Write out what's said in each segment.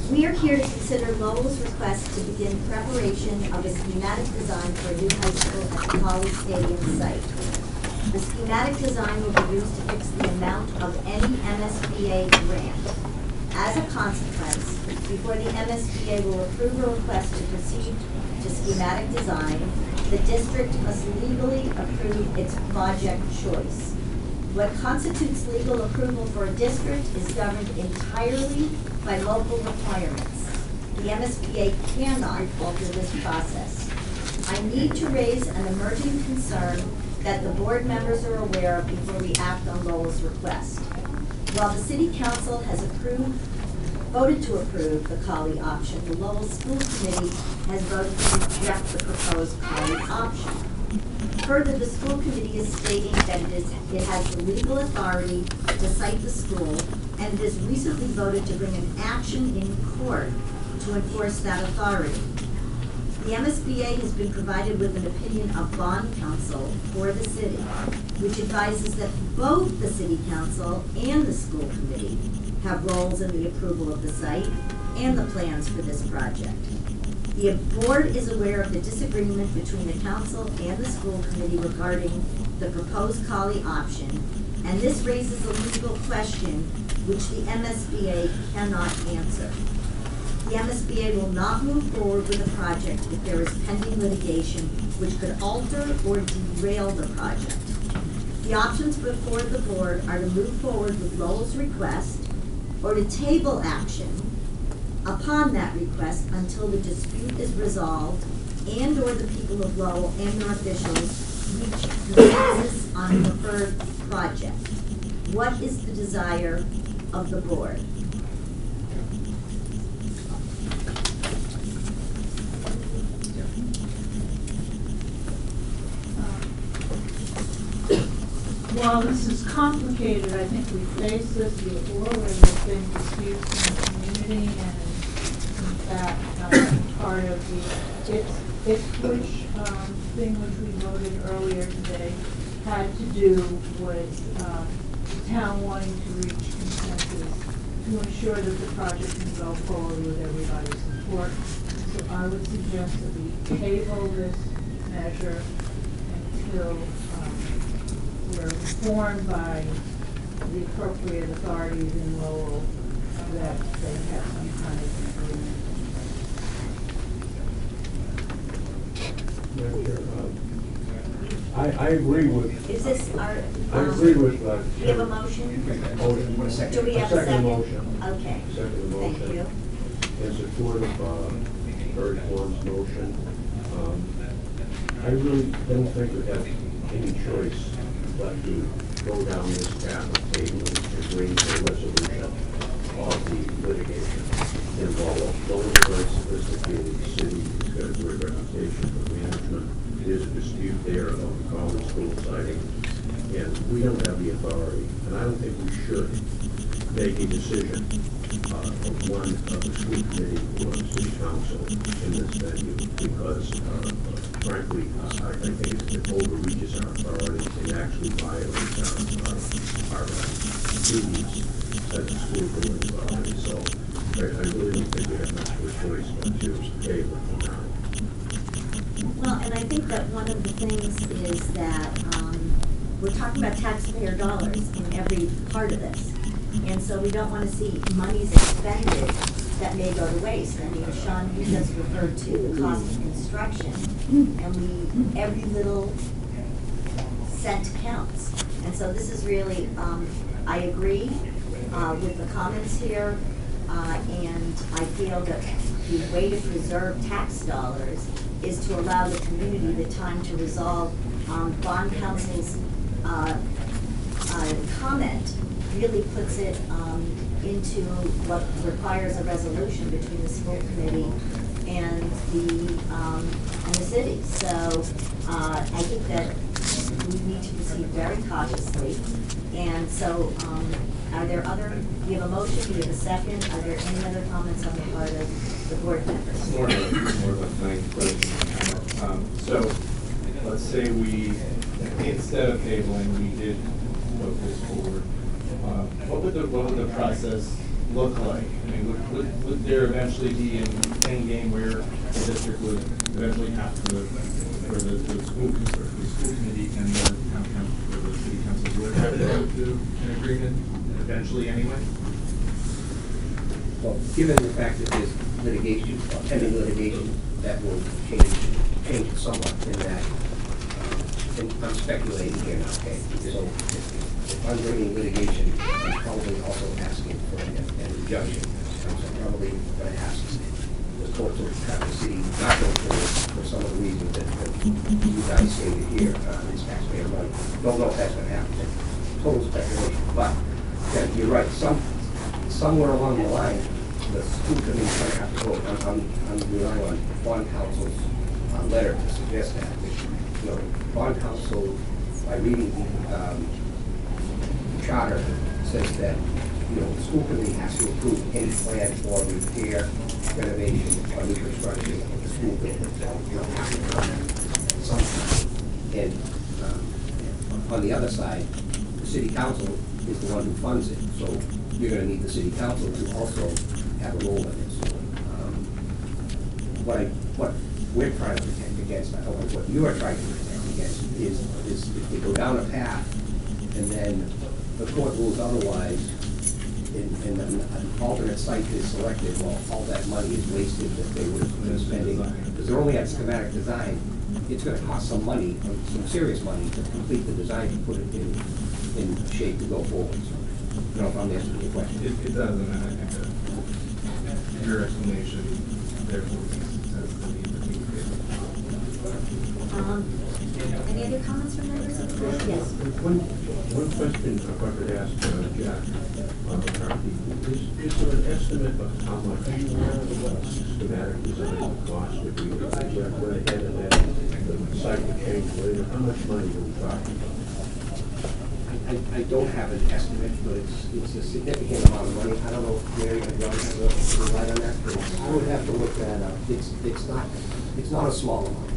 We are here to consider Lowell's request to begin preparation of a schematic design for a new high school at the College Stadium site. The schematic design will be used to fix the amount of any MSBA grant. As a consequence, before the MSBA will approve a request to proceed to schematic design, the district must legally approve its project choice. What constitutes legal approval for a district is governed entirely by local requirements. The MSBA cannot alter this process. I need to raise an emerging concern that the board members are aware of before we act on Lowell's request. While the City Council has voted to approve the Colley option, the Lowell School Committee has voted to reject the proposed Colley option. Further, the school committee is stating that it has the legal authority to cite the school, and it has recently voted to bring an action in court to enforce that authority. The MSBA has been provided with an opinion of bond counsel for the city, which advises that both the City Council and the school committee have roles in the approval of the site and the plans for this project. The board is aware of the disagreement between the council and the school committee regarding the proposed Colley option, and this raises a legal question which the MSBA cannot answer. The MSBA will not move forward with the project if there is pending litigation which could alter or derail the project. The options before the board are to move forward with Lowell's request or to table action upon that request until the dispute is resolved and or the people of Lowell and their officials reach consensus on a preferred project. What is the desire of the board? While this is complicated, I think we face this before where there's been disputes in the community, and in fact, part of the Ipswich thing which we voted earlier today had to do with the town wanting to reach consensus to ensure that the project can go forward with everybody's support. So I would suggest that we table this measure until we're informed by the appropriate authorities in Lowell that they have some kind of agreement. I agree with. Is this our? I agree with. Do we have a motion? Motion. Do we have a second? Motion. Okay. Second motion. Thank you. In support of Barry Form's motion. I really don't think we have any choice but to go down this path of tabling and bring to a resolution of the litigation involved. Lowell is a very sophisticated city. It's got a great reputation for management. There's a dispute there about the college school siting, and we don't have the authority, and I don't think we should make a decision of one of the school committee or city council in this venue, because frankly, I think it overreaches our authority and actually violates our duties as a school building body. So I really don't think we have much of a choice but to table it now. Well, and I think that one of the things is that we're talking about taxpayer dollars in every part of this. And so we don't want to see monies expended that may go to waste. I mean, Sean, you just referred to the cost of construction, and every little cent counts. And so this is really, I agree with the comments here, and I feel that the way to preserve tax dollars is to allow the community the time to resolve. Bond counsel's comment really puts it into what requires a resolution between the school committee and the city. So I think that we need to proceed very cautiously. And so are there other, do you have a motion, do you have a second? Are there any other comments on the part of the board members? More of a nice question. So let's say we, instead of tabling, we did vote this forward. What would the process look like? I mean, would there eventually be an end game where the district would eventually have to, or the school committee and the town council, or the city council would have to come to an agreement eventually anyway? Well, given the fact that there's litigation, pending litigation, that will change it somewhat in that, and I'm speculating here now, okay? So if I'm bringing litigation, I'm probably also asking for an injunction. So I'm probably going to ask the court to have the city not go forward for some of the reasons that you guys stated here, this taxpayer money. Don't know if that's going to happen. Total speculation. But yeah, you're right. Somewhere along the line, the school committee is going to have to vote. I'm relying on bond counsel's letter to suggest that. You know, bond counsel, by reading the charter, says that, you know, the school committee has to approve any plan for repair, renovation, or new construction of the school building. So, you know, have to come sometime. And on the other side, the city council is the one who funds it. So you're going to need the city council to also have a role in it. So, what we're trying to protect against, I don't know what you are trying to protect against, is if we go down a path and then the court rules otherwise, and an alternate site is selected, well, all that money is wasted that they would have been spending. Because they're only at schematic design, it's going to cost some money, some serious money, to complete the design to put it in shape to go forward. So, I don't know if I'm answering your question. It does, and I think that your explanation therefore says the need to be Any other comments from members of the board? Yes. One question, if I could ask Jack McCarthy, is there an estimate of how much schematic design would cost if we went ahead and that the site would change later? How much money are we talking about? I don't have an estimate, but it's a significant amount of money. I don't know if Mary and John have a light on that, but I would have to look that up. It's not a small amount.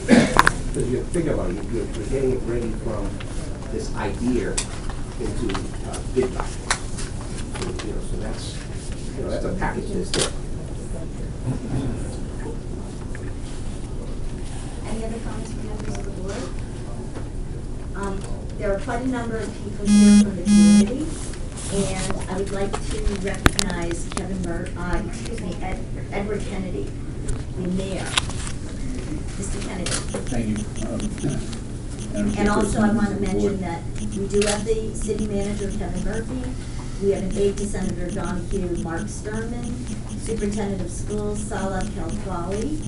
Because you figure about it, you're getting it ready from this idea into bid documents. So that's a package that's there. Any other comments from members of the board? There are quite a number of people here from the community, and I would like to recognize Edward Kennedy, the mayor. Mr. Kennedy. Thank you. And also I want to mention that we do have the city manager, Kevin Murphy. We have an aide to Senator Donahue, Mark Sturman, Superintendent of Schools, Salah Kelfali.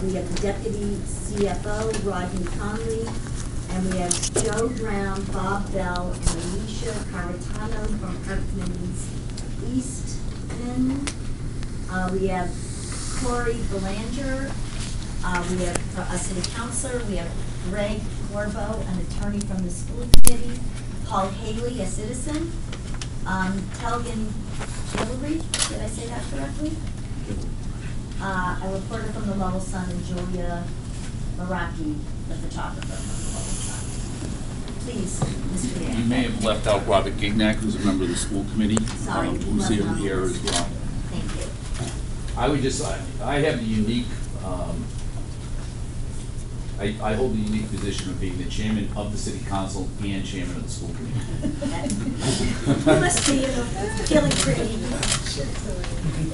We have the Deputy CFO, Rodney Conley. And we have Joe Brown, Bob Bell, and Alicia Caratano from Kirkman's Easton. We have Corey Belanger. We have a city councilor. We have Greg Corbo, an attorney from the school committee. Paul Haley, a citizen. Telgan Hillary, did I say that correctly? A reporter from the Lowell Sun, and Julia Maraki, the photographer from the Lowell Sun. Please, Mr. Mayor. You may have left out Robert Gignac, who's a member of the school committee. Sorry, who's here as well. Thank you. I would just, I have the unique, I hold the unique position of being the chairman of the city council and chairman of the school committee. You must be feeling pretty.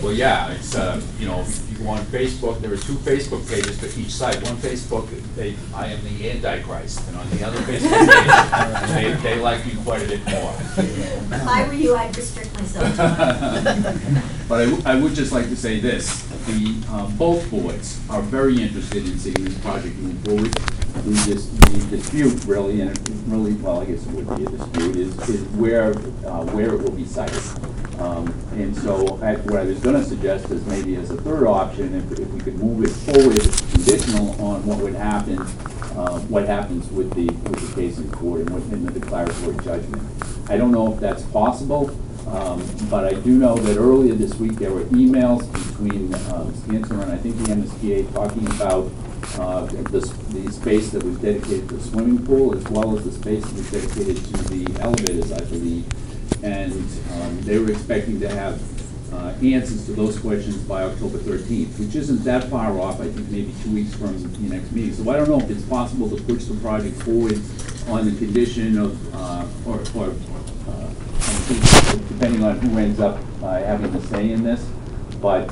Well, yeah, it's, you know, if you go on Facebook, there are 2 Facebook pages for each site. One Facebook, I am the Antichrist, and on the other Facebook page, they like me quite a bit more. If I were you, I'd restrict myself. But I would just like to say this, both boards are very interested in seeing this project move forward. The dispute really, and it really, well, I guess it would be a dispute, is where it will be sited. And so what I was going to suggest is maybe as a third option, if we could move it forward, conditional on what happens with the case in court and in the declaratory judgment. I don't know if that's possible, but I do know that earlier this week there were emails between Spencer and I think the MSBA talking about the space that was dedicated to the swimming pool, as well as the space that was dedicated to the elevators, I believe. and they were expecting to have answers to those questions by October 13th, which isn't that far off, I think maybe 2 weeks from the next meeting. So I don't know if it's possible to push the project forward on the condition of, depending on who ends up having a say in this, but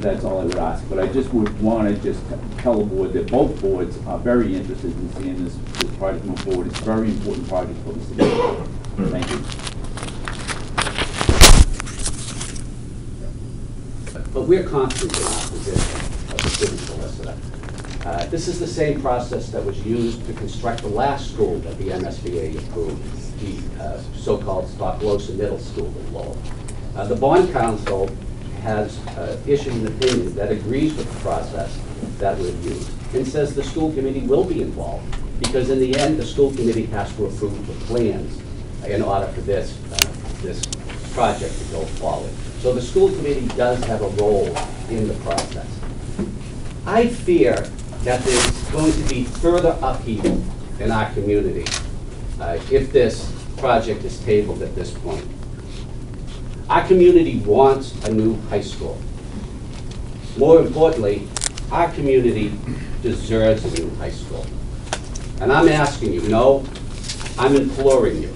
that's all I would ask. But I just would want to just tell the board that both boards are very interested in seeing this project move forward. It's a very important project for the city. Thank you. But we're confident in our position of the city solicitor. This is the same process that was used to construct the last school that the MSBA approved, the so-called Stocklosa Middle School in Lowell. The bond council has issued an opinion that agrees with the process that we've used and says the school committee will be involved, because in the end, the school committee has to approve the plans in order for this project to go forward. So the school committee does have a role in the process. I fear that there's going to be further upheaval in our community if this project is tabled at this point. Our community wants a new high school. More importantly, our community deserves a new high school. And I'm asking you, no, I'm imploring you,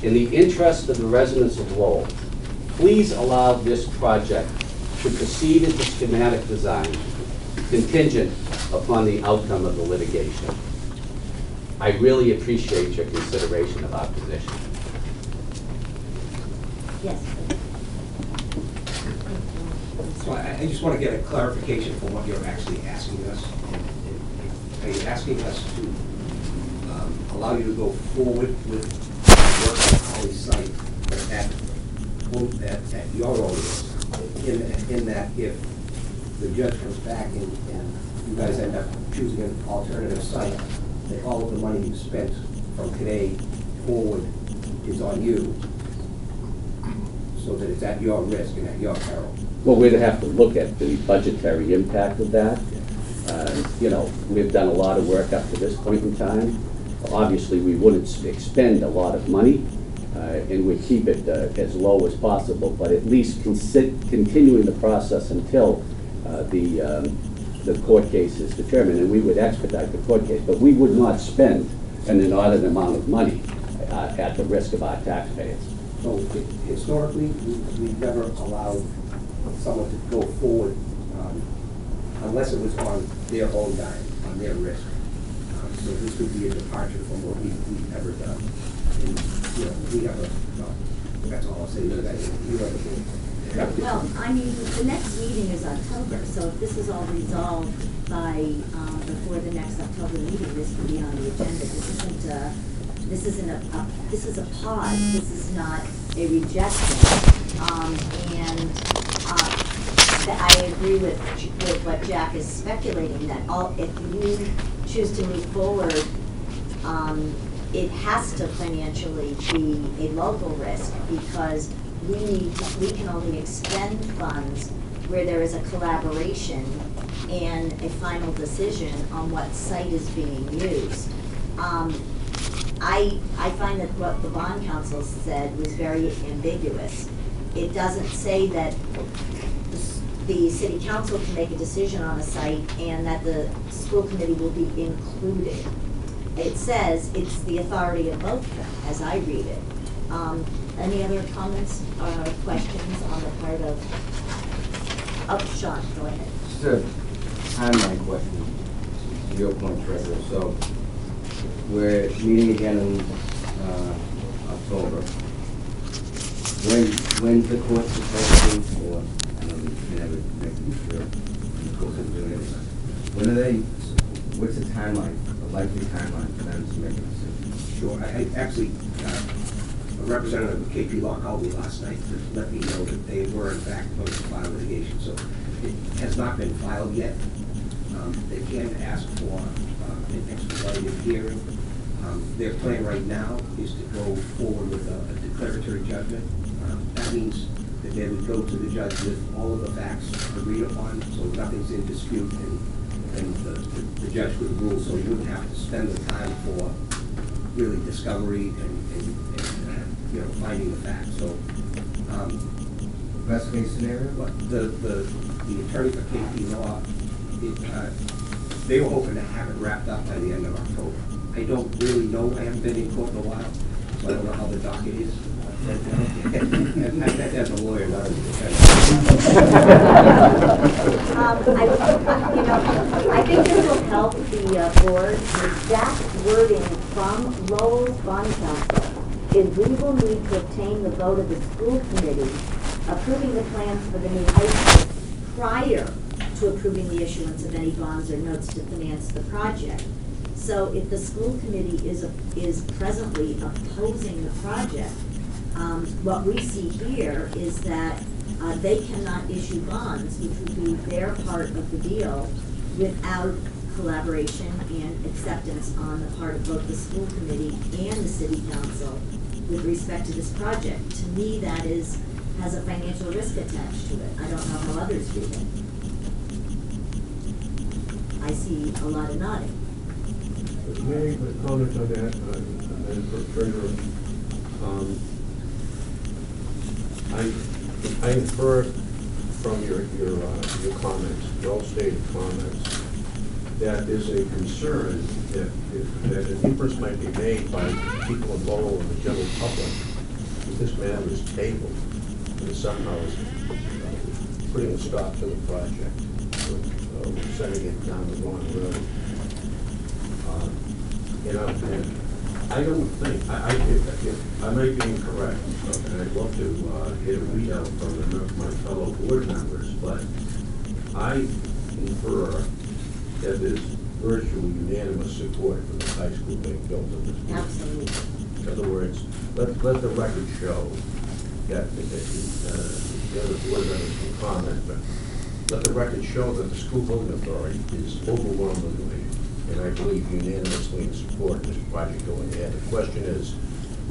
in the interest of the residents of Lowell, please allow this project to proceed into schematic design contingent upon the outcome of the litigation. I really appreciate your consideration of our position. Yes. So I just want to get a clarification for what you're actually asking us. Are you asking us to allow you to go forward with work on Holly's site, but at your own risk, in that if the judge comes back and you guys end up choosing an alternative site, that all of the money you spent from today forward is on you, so that it's at your risk and at your peril? Well, we'd have to look at the budgetary impact of that. You know, we've done a lot of work up to this point in time. Obviously, we wouldn't expend a lot of money, and we'd keep it as low as possible, but at least continuing the process until the court case is determined, and we would expedite the court case, but we would not spend an inordinate amount of money at the risk of our taxpayers. So historically, we've never allowed someone to go forward unless it was on their own dime, on their risk. So this would be a departure from what we've ever done. And, you know, we have that's all I'll say. You have a Well, I mean, the next meeting is October, so if this is all resolved by, before the next October meeting, this will be on the agenda. This is a pause, this is not a rejection. I agree with what Jack is speculating, that if you choose to move forward, it has to financially be a local risk, because we can only expend funds where there is a collaboration and a final decision on what site is being used. I find that what the bond council said was very ambiguous. It doesn't say that the city council can make a decision on a site and that the school committee will be included. It says it's the authority of both of them, as I read it. Any other comments or questions on the part of, Sean, go ahead. Just a timeline question, to your point, Trevor. So we're meeting again in October. When's the court supposed to, or I know you never make sure the court's doing it. When are they, what's the timeline, the likely timeline for them to make a decision? Sure. I actually, a representative of KP Law called me last night to let me know that they were in fact going to file litigation. So it has not been filed yet. They can ask for an expedited hearing. Their plan right now is to go forward with a declaratory judgment. That means that they would go to the judge with all of the facts agreed upon, so nothing's in dispute, and the judge would rule, so you wouldn't have to spend the time for really discovery and finding the facts, so, Best case scenario? but the attorney for KP Law, they were hoping to have it wrapped up by the end of October. I don't really know, I haven't been in court in a while, so I don't know how the docket is. And I bet as a lawyer, not as a defendant. I think this will help the board. The exact wording from Lowell's bond counsel is we will need to obtain the vote of the school committee approving the plans for the new high school prior to approving the issuance of any bonds or notes to finance the project. So if the school committee is presently opposing the project, what we see here is that they cannot issue bonds, which would be their part of the deal, without collaboration and acceptance on the part of both the school committee and the city council with respect to this project. To me, that has a financial risk attached to it. I don't know how others read it. I see a lot of nodding. May I comment on that, Madam Treasurer? I infer from your comments, well-stated comments, that there's a concern that an inference might be made by people in Lowell and the general public that this matter is tabled and somehow is putting a stop to the project, sending it down the wrong road. And I don't think, I might be incorrect, and I'd love to get a readout from my fellow board members, but I infer that there's virtually unanimous support for the high school being built in this project. Absolutely. In other words, let the record show that the other board members can comment, but let the record show that the school building authority is overwhelmingly, and I believe unanimously, in support of this project going ahead. The question is,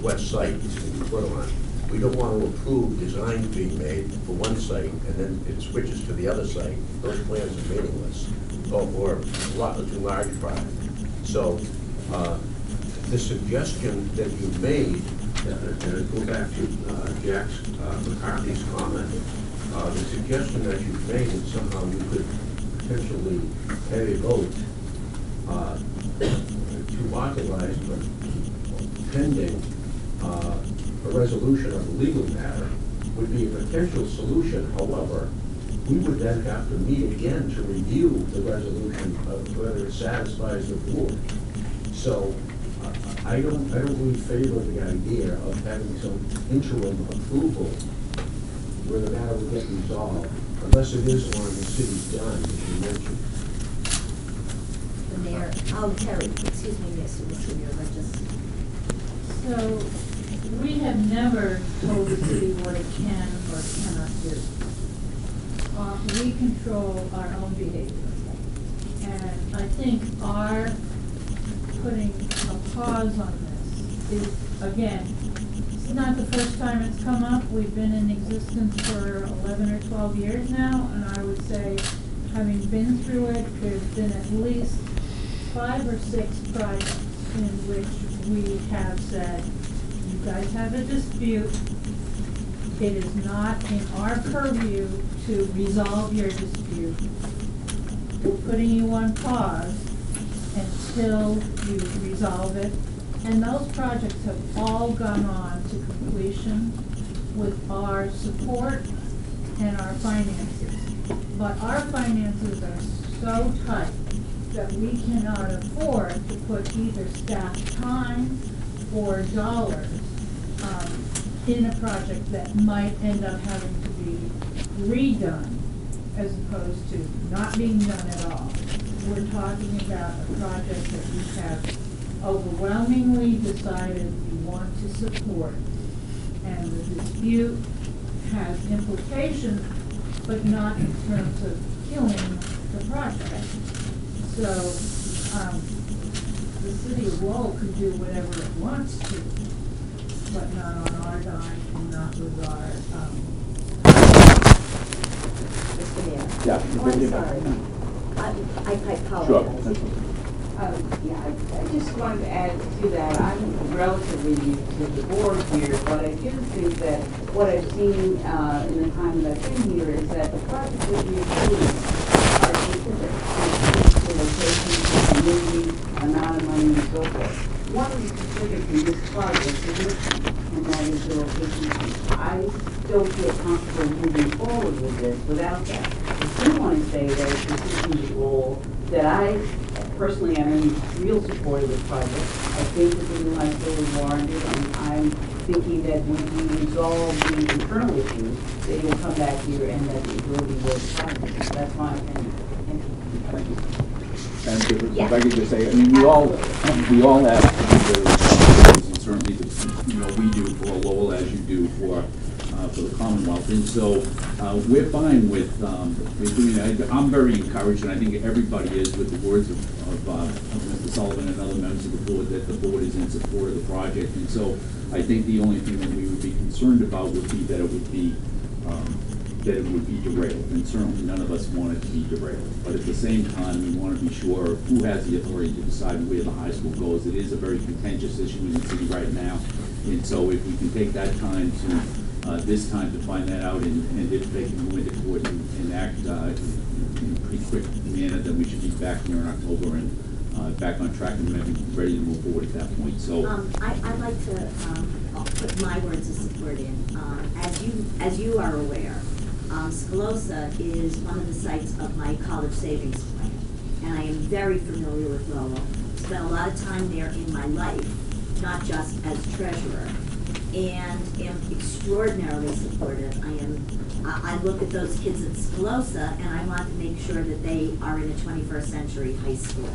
what site is to be put on? We don't want to approve designs being made for one site and then it switches to the other site. Those plans are meaningless, or a lot too large project. So the suggestion that you made, and go back to Jack McCarthy's comment, the suggestion that you've made that somehow you could potentially have a vote to authorize, but pending a resolution of the legal matter would be a potential solution. However, we would then have to meet again to review the resolution of whether it satisfies the board. So I don't really favor the idea of having some interim approval where the matter will get resolved, unless it is on the city's dime, as you mentioned. The mayor, Terry, excuse me, Mr. Mayor, but just. So, we have never told the city what it can or cannot do. We control our own behavior. And I think our putting a pause on this is, again, it's not the first time it's come up. We've been in existence for 11 or 12 years now, and I would say, having been through it, there's been at least 5 or 6 projects in which we have said, you guys have a dispute. It is not in our purview to resolve your dispute. We're putting you on pause until you resolve it. And those projects have all gone on to completion with our support and our finances. But our finances are so tight that we cannot afford to put either staff time or dollars in a project that might end up having to be redone as opposed to not being done at all. We're talking about a project that we have overwhelmingly decided we want to support. And the dispute has implications, but not in terms of killing the project. So, the city of Lowell could do whatever it wants to, but not on our dime and not with our, Mr. Mayor. Yeah. Oh, I'm sorry. I apologize. Sure. Yeah, I just wanted to add to that. I'm relatively new to the board here, but I do think that what I've seen in the time that I've been here is that the projects that we approve are specific to location, to community, amount of money, and so forth. One of the specifics in this project is mission, and that is the location piece. I don't feel comfortable moving forward with this without that. I do want to say that it's a strategic goal that I personally am in real support of this project. I think that the new high school is warranted, and I'm thinking that when we resolve the internal issues, that it will come back here and that it will be worth fighting. That's my opinion. Thank you. And Yeah. if I could just say, I mean, we all have the responsibilities, and certainly, we do for Lowell as you do for the Commonwealth. And so we're fine with doing that. I'm very encouraged, and I think everybody is, with the words of Mr. Sullivan and other members of the board, that the board is in support of the project. And so I think the only thing that we would be concerned about would be that it would be derailed, and certainly none of us want it to be derailed. But at the same time, we want to be sure who has the authority to decide where the high school goes. It is a very contentious issue in the city right now, and so if we can take that time to this time to find that out, and if they can move into court and act in a pretty quick manner, then we should be back here in October and back on track and maybe ready to move forward at that point. So I'd like to put my words of support in. As you are aware, Scalosa is one of the sites of my college savings plan, and I am very familiar with Lowell. Spent a lot of time there in my life, not just as treasurer, and am extraordinarily supportive. I look at those kids at Scalosa, and I want to make sure that they are in a 21st century high school.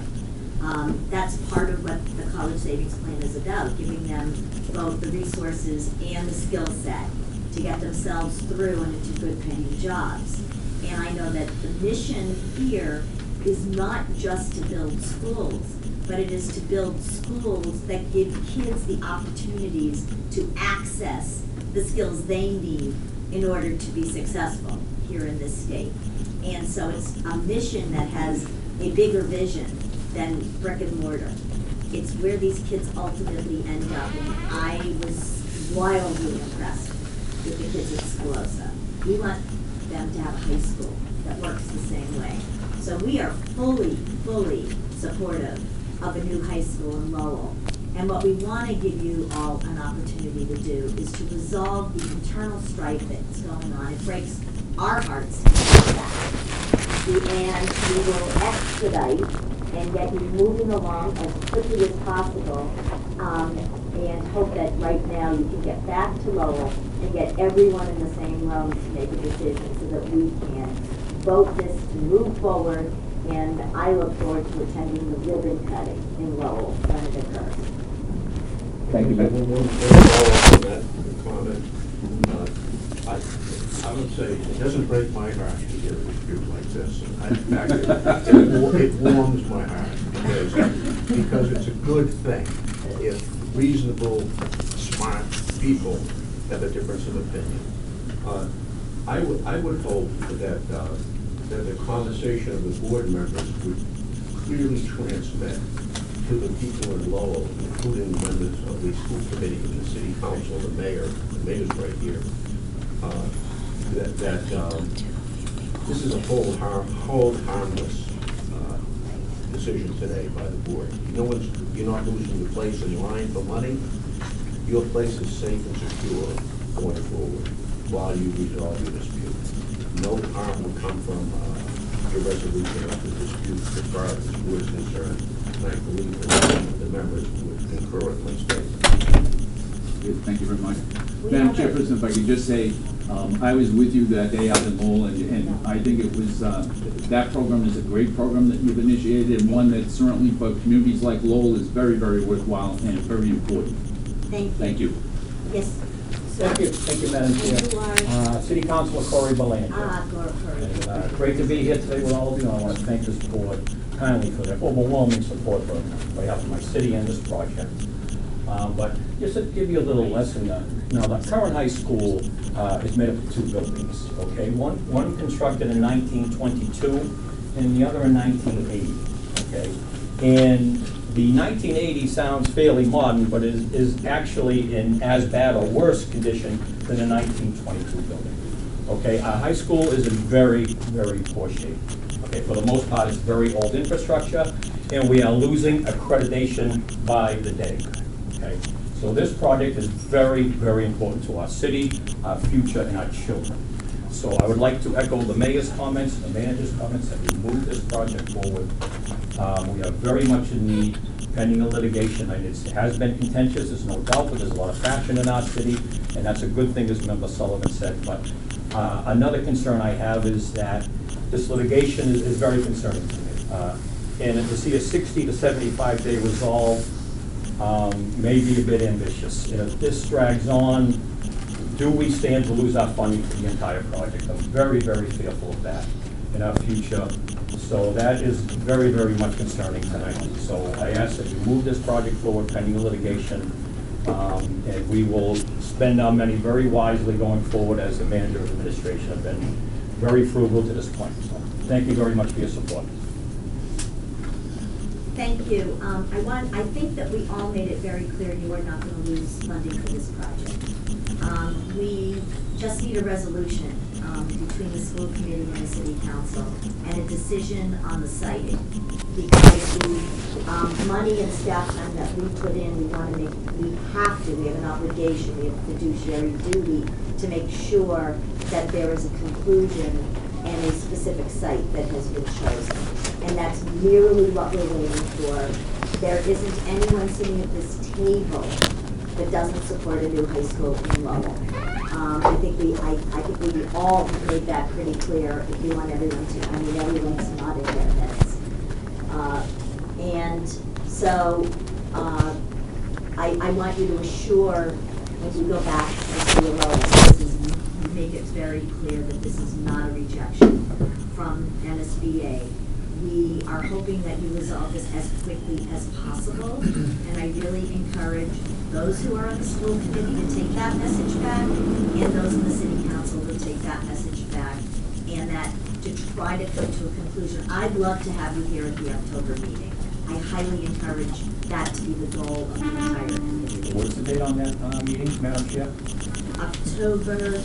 That's part of what the college savings plan is about, giving them both the resources and the skill set to get themselves through and into good paying jobs. And I know that the mission here is not just to build schools, but it is to build schools that give kids the opportunities to access the skills they need in order to be successful here in this state. And so it's a mission that has a bigger vision than brick and mortar. It's where these kids ultimately end up, and I was wildly impressed with the kids at Scalosa. We want them to have a high school that works the same way. So we are fully supportive of a new high school in Lowell. And what we want to give you all an opportunity to do is to resolve the internal strife that's going on. It breaks our hearts to do that. And we will expedite and get you moving along as quickly as possible, and hope that right now you can get back to Lowell and get everyone in the same room to make a decision so that we can vote this to move forward. And I look forward to attending the ribbon cutting in Lowell when it occurs. thank you, I Mr. will follow up on that comment. I would say it doesn't break my heart to hear a dispute like this. In fact, it warms my heart because it's a good thing if reasonable, smart people have a difference of opinion. I would hope that the conversation of the board members would clearly transmit to the people in Lowell, including members of the school committee and the city council, the mayor's right here, that this is a hold harmless decision today by the board. You're not losing your place in line for money. Your place is safe and secure going forward while you resolve your dispute. No harm will come from your resolution of the dispute as far as this board is concerned. And I believe that the members would concur with my statement. Good, thank you very much. Madam Chairperson, if I could just say, I was with you that day out in Lowell, and I think it was, that program is a great program that you've initiated, and one that certainly for communities like Lowell is very, very worthwhile and very important. Thank you. Thank you. Yes. Thank you, Madam Chair. City Councilor Corey Belanger. Corey. Great to be here today with all of you. I want to thank this board kindly for their overwhelming support for behalf of my city and this project. But just to give you a little lesson, the current high school is made up of two buildings, okay? One constructed in 1922 and the other in 1980, okay? And the 1980 sounds fairly modern, but is actually in as bad or worse condition than the 1922 building. Okay, our high school is in very, very poor shape. Okay, for the most part, it's very old infrastructure, and we are losing accreditation by the day. Okay, so this project is very, very important to our city, our future, and our children. So I would like to echo the mayor's comments, the manager's comments, that we move this project forward. We are very much in need, pending a litigation, and it has been contentious, there's no doubt, but there's a lot of passion in our city, and that's a good thing, as Member Sullivan said. But another concern I have is that this litigation is very concerning to me. And to see a 60 to 75 day resolve may be a bit ambitious. And if this drags on, do we stand to lose our funding for the entire project? I'm very, very fearful of that in our future. So that is very, very much concerning tonight. So I ask that you move this project forward pending the litigation. And we will spend our money very wisely going forward, as the manager of administration have been very frugal to this point. So thank you very much for your support. Thank you. I think that we all made it very clear you are not going to lose funding for this project. We just need a resolution between the school committee and the city council and a decision on the siting. Because the money and staff time that we put in, we have an obligation, we have a fiduciary duty to make sure that there is a conclusion and a specific site that has been chosen. And that's merely what we're waiting for. There isn't anyone sitting at this table that doesn't support a new high school in Lowell. I think we all made that pretty clear. If you want everyone to, I mean, everyone's nodding their heads. And so I want you to assure, as you go back to the Lowell, make it very clear that this is not a rejection from MSBA. We are hoping that you resolve this as quickly as possible, and I really encourage those who are on the school committee to take that message back, and those in the city council to take that message back, and that to try to come to a conclusion. I'd love to have you here at the October meeting. I highly encourage that to be the goal of the entire committee. What's the date on that meeting, Madam Chair? October.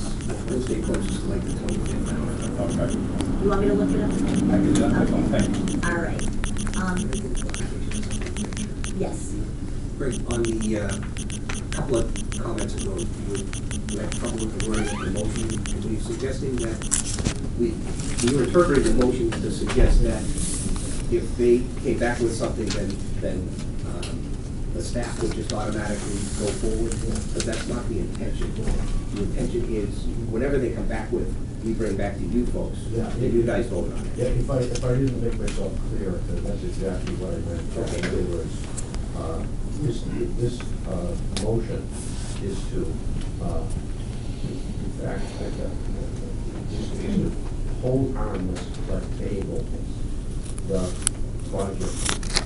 Wednesday closes like the 20th. Okay. You want me to look it up? I can do that. Okay. Thank you. All right. Yes. Greg, on the couple of comments ago, you had trouble with the wording of the motion. Were you suggesting that we were interpreting the motion to suggest that if they came back with something, then the staff would just automatically go forward? But that's not the intention. The intention is whatever they come back with, we bring back to you folks. Yeah. And you guys vote on it. Yeah, if I didn't make myself clear, then that's exactly what I meant. Okay. In other words, this motion is to, in fact, is to hold harmless but table the project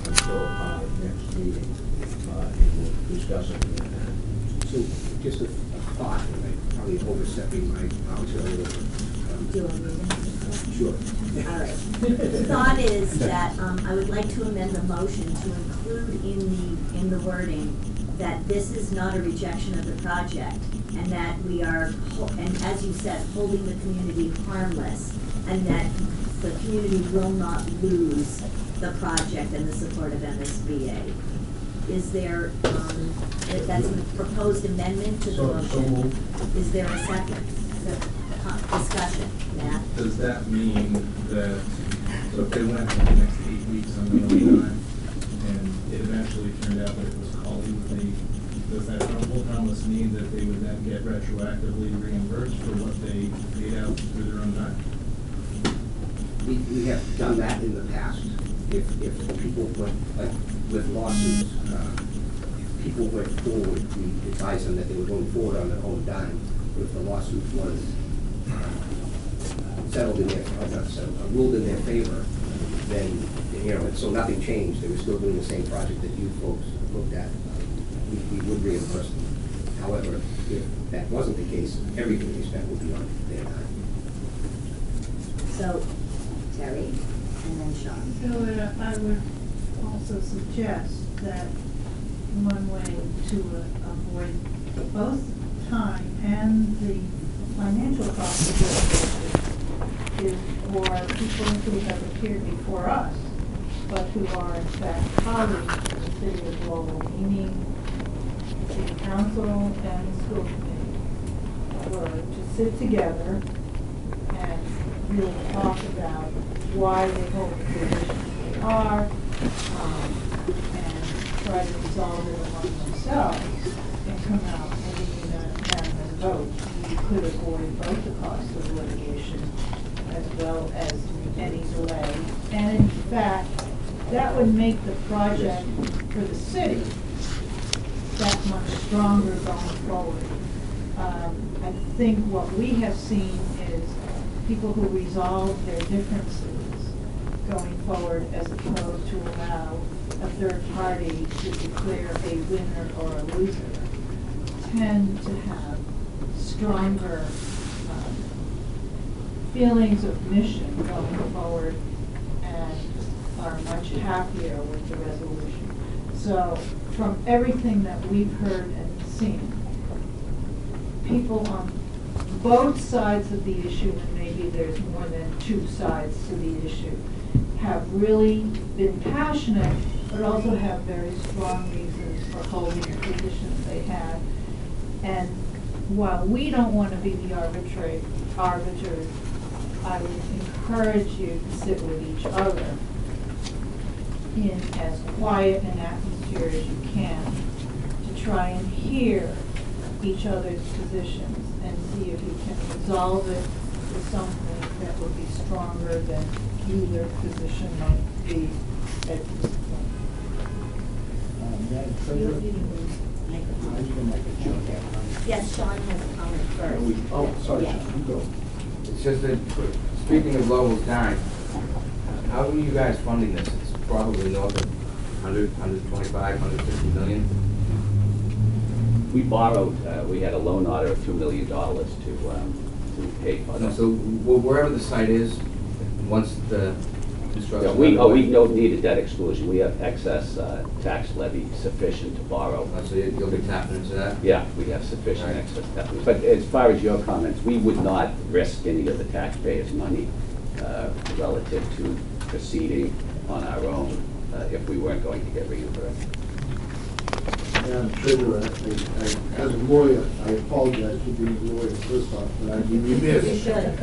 until our next meeting, and we'll discuss it then. So just a thought, and I'm probably overstepping my powers here a little bit. Do you want me to? Sure. All right. The thought is that I would like to amend the motion to include in the wording that this is not a rejection of the project, and that we are, and as you said, holding the community harmless, and that the community will not lose the project and the support of MSBA. Is there, that's a proposed amendment to the motion? So moved. Is there a second? Discussion, Matt? Does that mean that, so if they went for the next 8 weeks on the time, and it eventually turned out that it was Colley, does that harmless mean that they would then get retroactively reimbursed for what they paid out through their own time? We have done that in the past. If people went, like with lawsuits, people went forward, we advised them that they were going forward on their own dime. But if the lawsuit was settled in their, not settled, ruled in their favor, then, you know, so nothing changed. They were still doing the same project that you folks looked at. We would reimburse them. However, if that wasn't the case, everything they spent would be on their dime. So, Terry, and then Sean. So I would also suggest that one way to avoid both time and the financial cost of litigation is for people who have appeared before us, but who are in fact colleagues of the city of Lowell, meaning the city council and the school committee, were to sit together and really talk about why they hold the positions they are, and try to resolve it among themselves and come out with a unanimous vote. You could avoid both the cost of litigation as well as any delay. And in fact, that would make the project for the city that much stronger going forward. I think what we have seen is people who resolve their differences going forward as opposed to allow a third party to declare a winner or a loser tend to have stronger feelings of mission going forward and are much happier with the resolution. So from everything that we've heard and seen, people on both sides of the issue, and maybe there's more than two sides to the issue, have really been passionate, but also have very strong reasons for holding the positions they have. And while we don't want to be the arbiters, I would encourage you to sit with each other in as quiet an atmosphere as you can to try and hear each other's positions and see if you can resolve it to something that would be stronger than either position might be at this point. Madam Treasurer, Yes, Sean has a comment first. oh, sorry, Yeah. Sean, you go. It's just that, speaking of Lowell's dime, how are you guys funding this? It's probably north of 100, 125, 150 million. We borrowed, we had a loan order of $2 million to pay for this. So wherever the site is, once the Yeah, construction. we don't need a debt exclusion. We have excess tax levy sufficient to borrow. So you'll be tapping into that? Yeah, we have sufficient Right. excess tax. But as far as your comments, we would not risk any of the taxpayers' money relative to proceeding on our own if we weren't going to get reimbursed. Madam Treasurer, as a lawyer, I apologize for being a lawyer first off, but I'd be remiss. You should.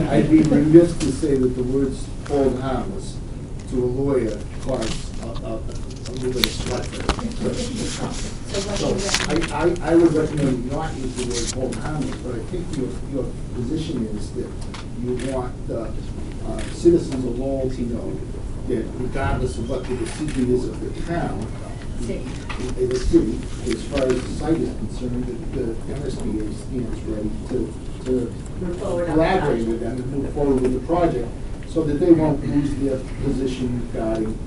I'd be remiss to say that the words hold harmless to a lawyer cause a little bit of sweat. So what do you I would recommend not use the word hold harmless, but I think your position is that you want citizens of Lowell to know that regardless of what the decision is of the town, City. in the city, as far as the site is concerned, that the MSBA stands ready to Move forward on the collaborate project. with them and move forward with the project, so that they won't lose their position regarding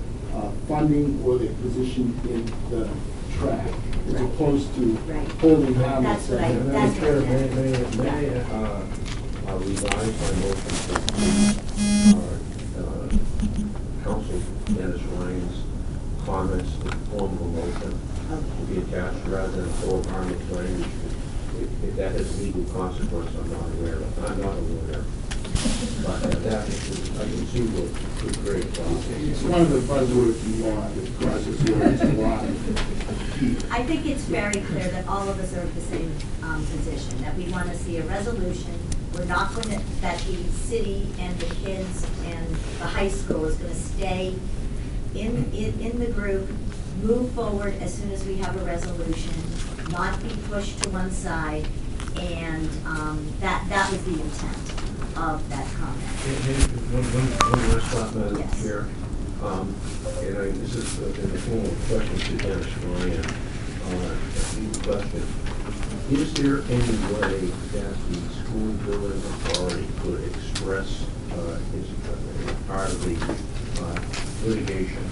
funding or their position in the track, as Right. opposed to Right. holding harmless. That's what I- Madam that's what Chair, I meant. may I revise my motion to Council Dennis Ryan's comments in form of a motion to be attached rather than hold harmless language. If that has legal consequence, I'm not aware of. I'm not aware. But that is, I can see what create a problem. It's one of the buzzwords in law that causes words a lot of heat. I think it's very clear that all of us are of the same position, that we want to see a resolution. We're not going to, that the city and the kids and the high school is going to stay in the group, move forward as soon as we have a resolution, not be pushed to one side, and that was the intent of that comment. One last thought, Madam Yes. Chair. This is in the form of a question to Dennis Ryan. A legal question. Is there any way that the school building authority could express as part of the litigation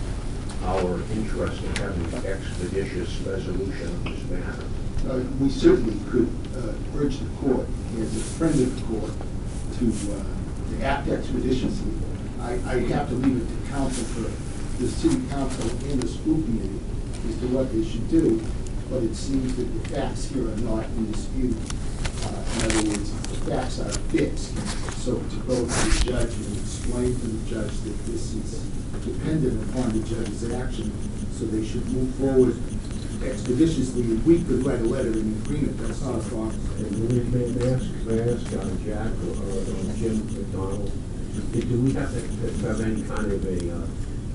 our interest in having an expeditious resolution of this matter? We certainly could urge the court, as a friend of the court, to act expeditiously. I have to leave it to counsel for the city council and the school committee as to what they should do, but it seems that the facts here are not in dispute. In other words, the facts are fixed. So to go to the judge and explain to the judge that this is dependent upon the judge's action, so they should move forward expeditiously, and we could write a letter in agreement, that's not a problem. May I ask Jack or Jim McDonald, do we have to have any kind of a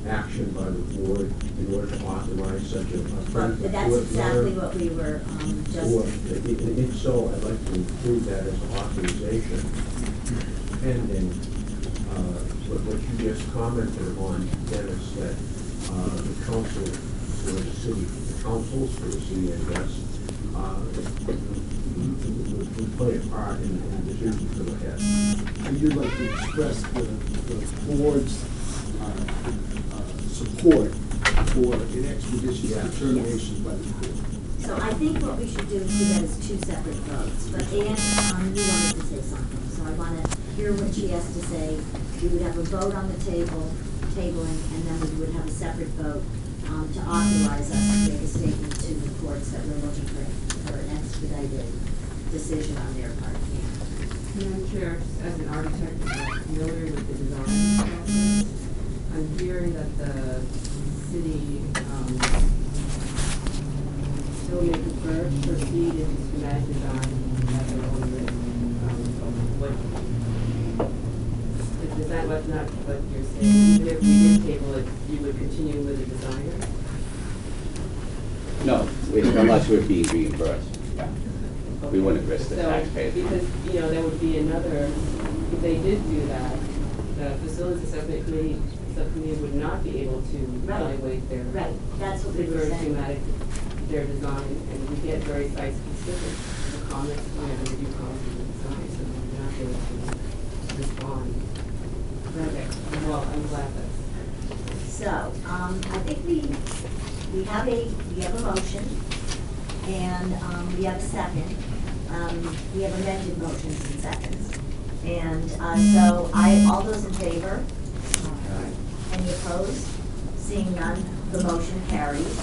action by the board in order to authorize such a friend? That's exactly what we were Or, just, if so, I'd like to include that as authorization pending what you just commented on, Dennis, that the council or the city, the councils for the city, I guess, would play a part in the decision to go ahead. And you'd like to express the board's support for an expeditious determination by the court. so I think what we should do is do that as two separate votes. But Anne, you wanted to say something, so I want to hear what she has to say. We would have a vote on the tabling, and then we would have a separate vote to authorize us to make a statement to the courts that we're looking for an expedited decision on their part. Madam Chair, as an architect, I'm familiar with the design process. I'm hearing that the city still may prefer to proceed in schematic design as an owner. Is that not what you're saying? Even if we did table it, you would continue with the designer? No, unless we're being reimbursed. Yeah. We wouldn't risk the taxpayers' money. Because, there would be another, if they did do that, the facilities assessment subcommittee would not be able to evaluate their. Right, that's what we were very saying. schematic, their design, and we get very site specific, the comments, the review comments in the design, so we're not able to respond. Okay, well, I'm glad that's. So, I think we have a motion, and we have a second. We have amended motions and seconds. And so all those in favor? Any opposed? Seeing none, the motion carries.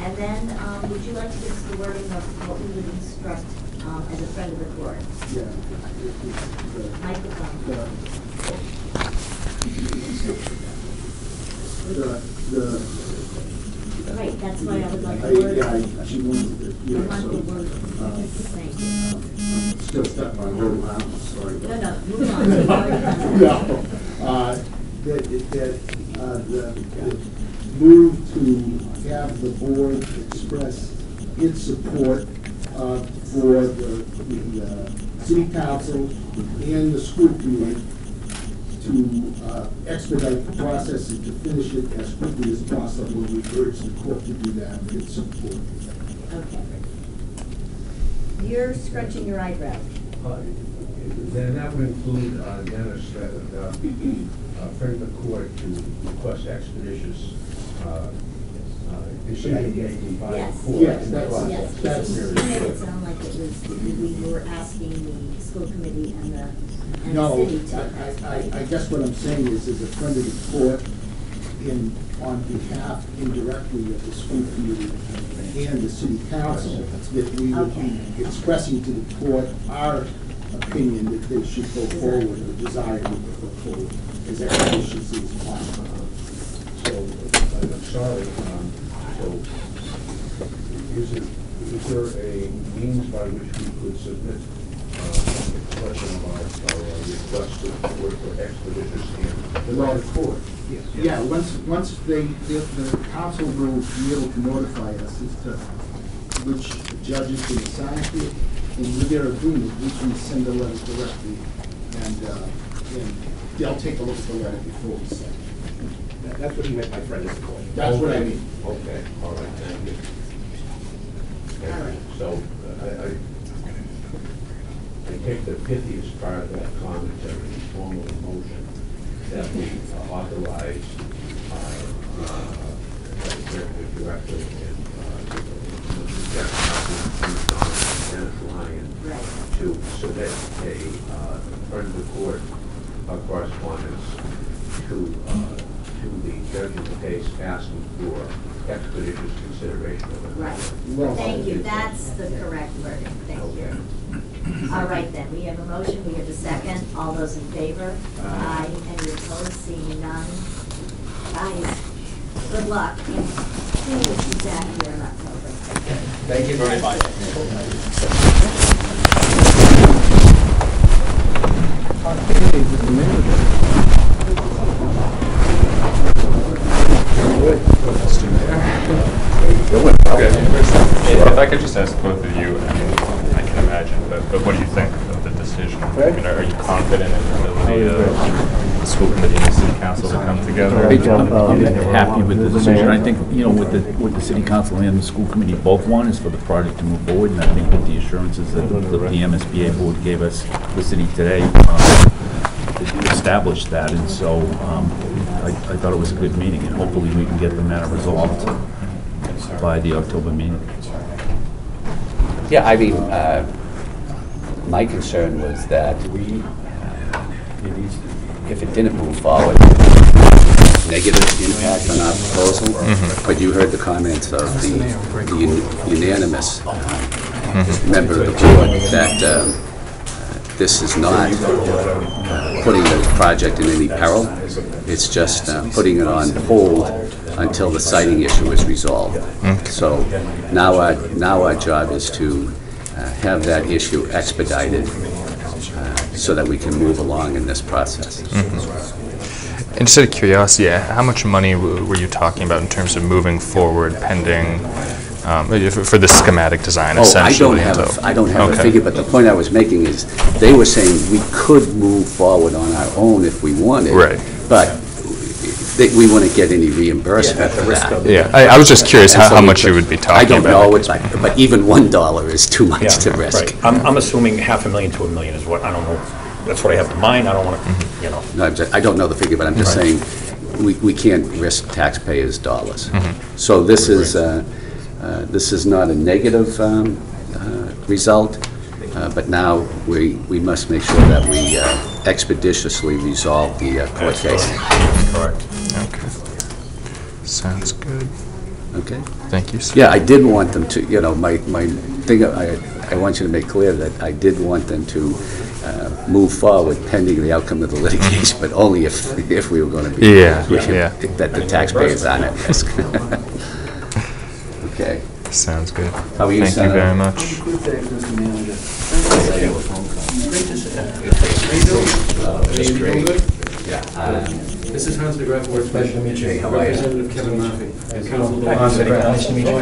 And then, would you like to give us the wording of what we would instruct as a friend of the court? Yeah. Microphone. Right, that's why I would like the wording. She wanted it, I yeah, want so, the wording. Thank you. I'm still stuck on her around, sorry. No, move on. You've already done that. The move to have the board express its support for the city council and the school committee to expedite the process and to finish it as quickly as possible. We urge the court to do that with its support. Okay. You're scrunching your eyebrow. Then that would include, Dennis, that friend of the court to request expeditious decision-making by the Yes. court. Yes, in the that's- process. Yes, because you made it sound like it was, we were asking the school committee and the No, city to. I guess what I'm saying is, as a friend of the court, on behalf indirectly of the school committee and the city council, that we would be expressing to the court our opinion that they should go forward, or desire to go forward as expeditiously as possible. So, I'm sorry, so is there a means by which we could submit a question about our request to the court for expeditious and the court? Yeah, once the council will be able to notify us as to which judges can assign it, and with their agreement, we can send a letter directly, and they'll take a look at the letter before we send it. That's what you meant by friend of the court. That's what I mean. Okay, all right, thank you. All right. So, I take the pithiest part of that commentary, formal motion, that we authorize executive director and Dennis Lyon to submit a friend of the court correspondence to to the judge of the case asking for expeditious consideration of it. Right. Thank you, that's the correct wording, thank you. All right then, we have a motion, we have a second. All those in favor? Aye. Any opposed? Seeing none? Guys, good luck. And we'll be back here in October. Thank you very much. If I could just ask both of you, I mean, I can imagine, but what do you think of the decision? I mean, are you confident in the ability of the school committee and the city council to come together? I'm happy with the decision. I think, you know, what the city council and the school committee both want is for the project to move forward, and I think with the assurances that the MSBA board gave us, the city today, established that, and so I thought it was a good meeting, and hopefully we can get the matter resolved by the October meeting. Yeah, I mean, my concern was that if it didn't move forward, negative impact on our proposal, but you heard the comments of the unanimous member of the board that this is not putting the project in any peril. It's just putting it on hold until the siting issue is resolved. So now our job is to have that issue expedited so that we can move along in this process. And just out of curiosity, how much money were you talking about in terms of moving forward pending for the schematic design, essentially? I don't have a figure, but the point I was making is they were saying we could move forward on our own if we wanted, but we wouldn't get any reimbursement for that. Yeah, I was just curious how much you would be talking about. I don't know, but even $1 is too much to risk. Right. I'm assuming $500,000 to $1 million is what, I don't know, that's what I have in mind, I don't want to, you know. No, I don't know the figure, but I'm just saying we can't risk taxpayers' dollars. So this is not a negative result, but now we must make sure that we expeditiously resolve the court case. Correct. Okay. Sounds good. Okay. Thank you, sir. Yeah, I did want them to, you know, my thing, I want you to make clear that I did want them to move forward pending the outcome of the litigation, but only if we were going to be, that the taxpayers aren't at risk. Okay. Sounds good. How are you, Thank you very much. Just great. Yeah. This is Hans DeGraff, Special Representative Kevin Murphy. Nice to meet you.